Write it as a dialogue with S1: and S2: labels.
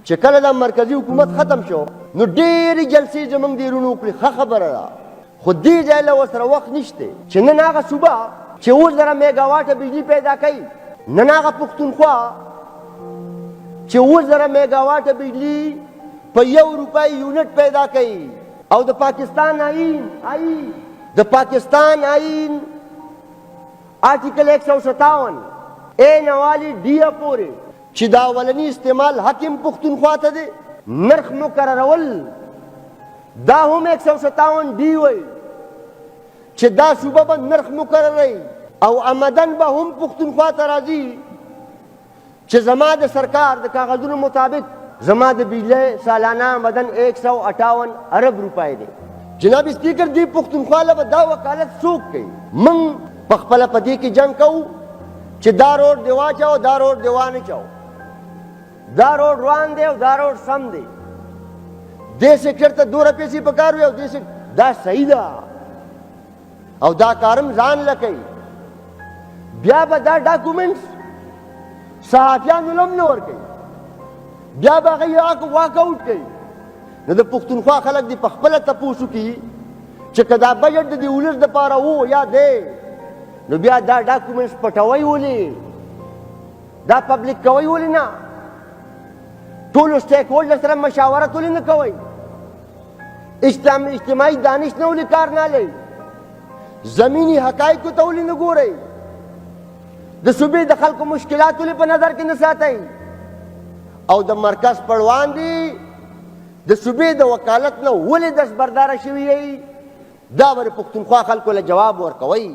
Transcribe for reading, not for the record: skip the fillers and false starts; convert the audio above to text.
S1: چې کله د مرکزي حکومت ختم شو نو ډېرې جلسې زموږ د ورونو وکړې. ښه خبره ده، خو دې ځای له ورسره وخت نشته چې نن هغه صوبه چې 20,000 میګاواټه بجلي پیدا کوي، نن هغه پښتونخوا چې 20,000 میګاواټه بجلي په 1 روپۍ یونټ پیدا کوي. او د پاکستان آئین د پاکستان آئین آرټیکل 157 نوالی ډیه پورې چې دا اولنی استعمال حکم پښتونخوا ته دی، نرخ مقررول دا هم 157 ډی وایي چې دا صوبه به نرخ مقرروي او آمدن به هم پښتونخوا ته راځي چې زما د سرکار د کاغذونو مطابق زما د بجلی سالانه آمدن 158 ارب روپۍ دی. جناب سپیکر، دی پښتونخوا له به دا وکالت څوک کوي؟ موږ په خپله په دې کې جنګ کوو چې دا روډ دې واچوه، دا روډ دې وانه چوه، دا روډ روان دی او دا روډ سم دی، دې سیکټر ته دوره پیسې پکار وي او دې دا صحیح ده او دا کارم ځان له کوي. بیا به دا ډاکومنټس صحافیانو له هم نه ورکوي، بیا به هغه واک آوټ کوي. نو د پښتونخوا خلک دې په خپله تپوس وکړي چې که دا بجټ د دې ولس دپاره و یا دی، نو بیا دا ډاکومنټس پټوئ ولې؟ دا پبلیک کوئ ولې نه؟ ټولو سټیک هولډر سره مشاورت ولې نه کوئ؟ اجتماعي دانش نه ولې کار نه لئ؟ زمینی حقایقو ته ولې نه ګورئ؟ د صوبې د خلکو مشکلات ولې په نظر کې نه ساتئ؟ او د مرکز پړوان دي د صوبې د وکالت نه ولې دستبرداره شوي یئ؟ دا به د پښتونخوا خلکو له جواب ورکوئ.